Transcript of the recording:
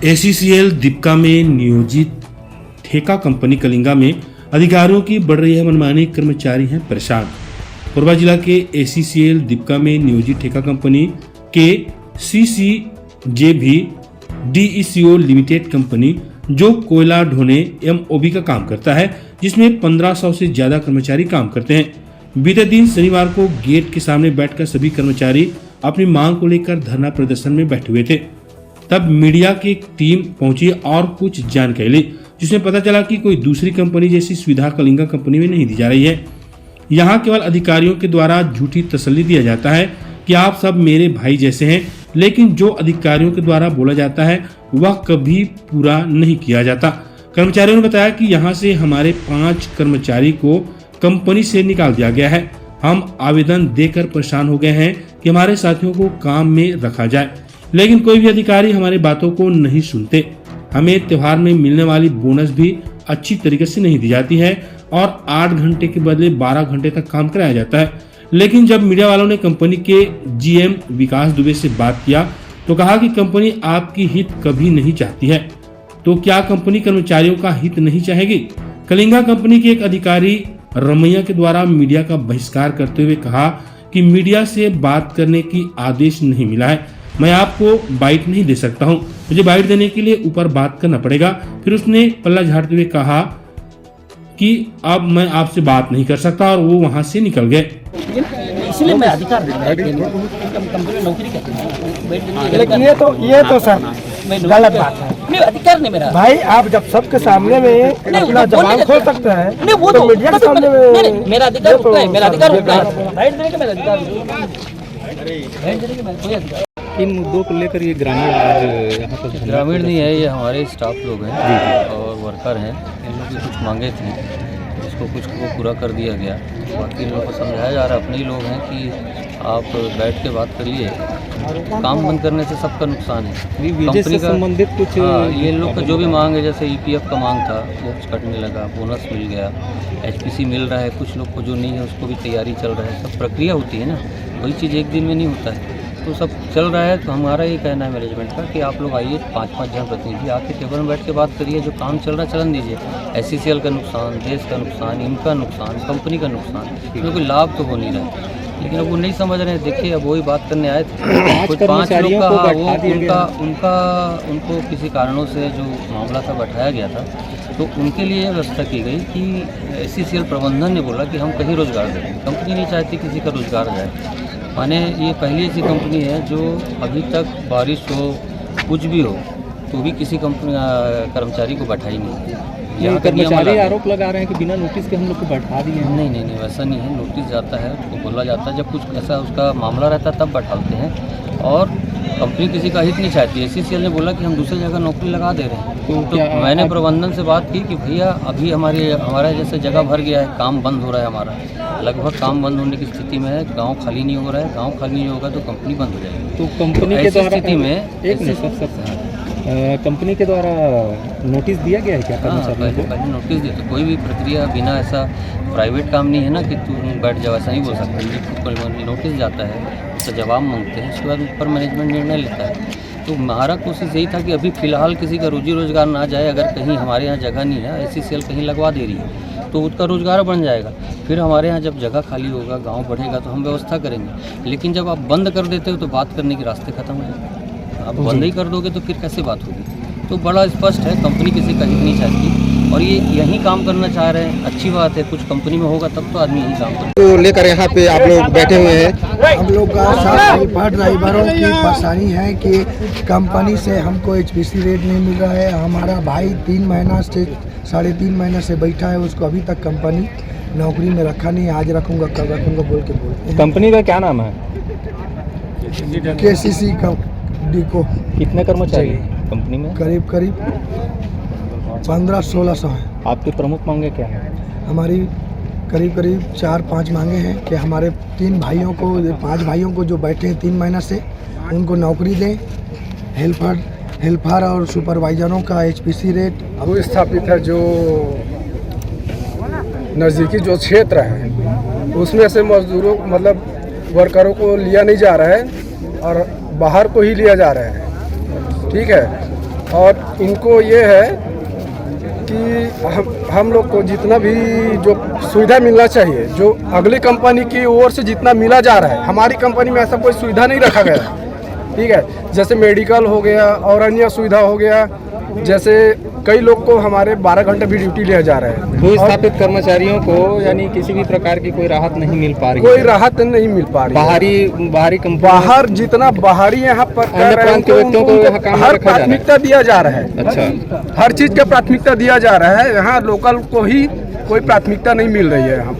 ACCL Dipka में नियोजित ठेका कंपनी कलिंगा में अधिकारियों की बढ़ रही है मनमानी, कर्मचारी हैं परेशान। कोरबा जिला के ACCL दीपका में नियोजित ठेका कंपनी के CCJV DECO लिमिटेड कंपनी जो कोयला ढोने MOB का काम करता है, जिसमें 1500 से ज्यादा कर्मचारी काम करते हैं। बीते दिन शनिवार को गेट के सामने बैठकर सभी कर्मचारी अपनी मांग को लेकर धरना प्रदर्शन में बैठे हुए थे। तब मीडिया की टीम पहुंची और कुछ जानकारी ली, जिसमें पता चला कि कोई दूसरी कंपनी जैसी सुविधा कलिंगा कंपनी में नहीं दी जा रही है। यहाँ केवल अधिकारियों के द्वारा झूठी तसल्ली दिया जाता है कि आप सब मेरे भाई जैसे हैं, लेकिन जो अधिकारियों के द्वारा बोला जाता है वह कभी पूरा नहीं किया जाता। कर्मचारियों ने बताया कि यहाँ से हमारे 5 कर्मचारी को कंपनी से निकाल दिया गया है। हम आवेदन देकर परेशान हो गए हैं कि हमारे साथियों को काम में रखा जाए, लेकिन कोई भी अधिकारी हमारी बातों को नहीं सुनते। हमें त्योहार में मिलने वाली बोनस भी अच्छी तरीके से नहीं दी जाती है और 8 घंटे के बदले 12 घंटे तक काम कराया जाता है। लेकिन जब मीडिया वालों ने कंपनी के GM विकास दुबे से बात किया तो कहा कि कंपनी आपकी हित कभी नहीं चाहती है। तो क्या कंपनी कर्मचारियों का हित नहीं चाहेगी? कलिंगा कंपनी के एक अधिकारी रमैया के द्वारा मीडिया का बहिष्कार करते हुए कहा कि मीडिया से बात करने की आदेश नहीं मिला है, मैं आपको बाइट नहीं दे सकता हूं, मुझे बाइट देने के लिए ऊपर बात करना पड़ेगा। फिर उसने पल्ला झाड़ते हुए कहा कि अब मैं आपसे बात नहीं कर सकता और वो वहां से निकल गए। इसलिए मैं अधिकार कंपनी में नौकरी करती हूँ, लेकिन ये तो सर गलत बात है। नहीं, अधिकार नहीं मेरा भाई, आप जब सबके सामने में अपना जबान खोल सकते हैं नहीं, वो तो मीडिया के सामने में नहीं, मेरा अधिकार होता है, मेरा अधिकार होता है, राइट देने का मेरा अधिकार है। इन मुद्दों को लेकर ये ग्रामीण आज यहाँ पर ग्रामीण नहीं है, ये हमारे स्टाफ लोग हैं और वर्कर हैं। इन लोग की कुछ मांगे थी, इसको कुछ को पूरा कर दिया गया। बाकी इन लोग को समझाया जा रहा है, अपने ही लोग हैं कि आप बैठ के बात करिए, काम बंद करने से सबका नुकसान है। कंपनी का संबंधित कुछ ये लोग का जो भी मांग है, जैसे EPF का मांग था वो कटने लगा, बोनस मिल गया, HPC मिल रहा है, कुछ लोग को जो नहीं है उसको भी तैयारी चल रहा है। सब प्रक्रिया होती है ना, वही चीज़ एक दिन में नहीं होता है, तो सब चल रहा है। तो हमारा ये कहना है मैनेजमेंट का कि आप लोग आइए, 5-5 जन प्रतिनिधि आके टेबल में बैठ के बात करिए, जो काम चल रहा है चलन दीजिए। ACCL का नुकसान, देश का नुकसान, इनका नुकसान, कंपनी का नुकसान, इसमें कोई लाभ तो हो नहीं रहा है, लेकिन अब वो नहीं समझ रहे हैं। देखिए, अब वही बात करने आए थे, कुछ 5 लोग का वो उनको किसी कारणों से जो मामला था बैठाया गया था, तो उनके लिए व्यवस्था की गई कि ACCL प्रबंधन ने बोला कि हम कहीं रोजगार देंगे। कंपनी नहीं चाहती किसी का रोजगार जाए। माने ये पहली ऐसी कंपनी है जो अभी तक बारिश हो, कुछ भी हो, तो भी किसी कंपनी कर्मचारी को बैठाई नहीं। यहाँ कर्मचारी आरोप लगा रहे हैं कि बिना नोटिस के हम लोग को बैठा दिए हैं। नहीं, वैसा नहीं है। नोटिस जाता है, उसको बोला जाता है, जब कुछ ऐसा उसका मामला रहता है तब बैठाते हैं। और कंपनी किसी का हित नहीं चाहती। ACCL ने बोला कि हम दूसरी जगह नौकरी लगा दे रहे हैं। तो मैंने प्रबंधन से बात की कि भैया अभी हमारा जैसे जगह भर गया है, काम बंद हो रहा है, हमारा लगभग काम बंद होने की स्थिति में है, गांव खाली नहीं हो रहा है। गांव खाली नहीं होगा तो कंपनी बंद हो जाएगी। तो कंपनी के द्वारा स्थिति में कंपनी के द्वारा नोटिस दिया गया है क्या कर्मचारियों को? पहले नोटिस दिया, तो कोई भी प्रक्रिया बिना ऐसा प्राइवेट काम नहीं है ना कि तू बैठ जाओ, ऐसा नहीं बोल सकते। नोटिस जाता है, उसका जवाब मांगते हैं, उसके बाद ऊपर मैनेजमेंट निर्णय लेता है। तो हमारा कोशिश यही था कि अभी फ़िलहाल किसी का रोजी रोजगार ना जाए। अगर कहीं हमारे यहाँ जगह नहीं है, ACCL कहीं लगवा दे रही है, तो उसका रोजगार बन जाएगा। फिर हमारे यहाँ जब जगह खाली होगा, गांव बढ़ेगा, तो हम व्यवस्था करेंगे। लेकिन जब आप बंद कर देते हो तो बात करने के रास्ते खत्म हो जाते हैं। आप बंद ही कर दोगे तो फिर कैसे बात होगी? तो बड़ा स्पष्ट है, कंपनी किसी का हित नहीं चाहती और ये यही काम करना चाह रहे हैं। अच्छी बात है, कुछ कंपनी में होगा तब तो आदमी यही काम करेगा। तो लेकर यहाँ पे आप लोग बैठे हुए हैं। हम लोग का साथ ड्राइवरों की परेशानी है कि कंपनी से हमको HPC रेट नहीं मिल रहा है। हमारा भाई 3 महीना से 3.5 महीने से बैठा है, उसको अभी तक कंपनी नौकरी में रखा नहीं। आज रखूँगा, कल रखूँगा बोल के बोलते हैं। कंपनी का क्या नाम है? KCC DECO। कितने कर्मचारी कंपनी में? करीब 1500-1600 है। आपकी प्रमुख मांगे क्या है? हमारी करीब 4-5 मांगे हैं कि हमारे 5 भाइयों को जो बैठे हैं 3 महीना से, उनको नौकरी दें। हेल्पर और सुपरवाइजरों का HPC रेट वो स्थापित है, जो नज़दीकी जो क्षेत्र है उसमें से मजदूरों मतलब वर्करों को लिया नहीं जा रहा है और बाहर को ही लिया जा रहा है। ठीक है, और इनको ये है कि हम लोग को जितना भी जो सुविधा मिलना चाहिए, जो अगली कंपनी की ओर से जितना मिला जा रहा है, हमारी कंपनी में ऐसा कोई सुविधा नहीं रखा गया है। ठीक है, जैसे मेडिकल हो गया और अन्य सुविधा हो गया, जैसे कई लोग को हमारे 12 घंटे भी ड्यूटी लिया जा रहा है। भूस्थापित कर्मचारियों को यानी किसी भी प्रकार की कोई राहत नहीं मिल पा रही कोई है। राहत नहीं मिल पा रही है। बाहरी कंपनी बाहर जितना बाहरी यहाँ पर कर अन्य रहे हैं, प्रांत के व्यक्तियों को यहाँ काम में हर रखा जा रहा है। प्राथमिकता दिया जा रहा है। अच्छा, हर चीज का प्राथमिकता दिया जा रहा है। यहाँ लोकल को ही कोई प्राथमिकता नहीं मिल रही है यहाँ।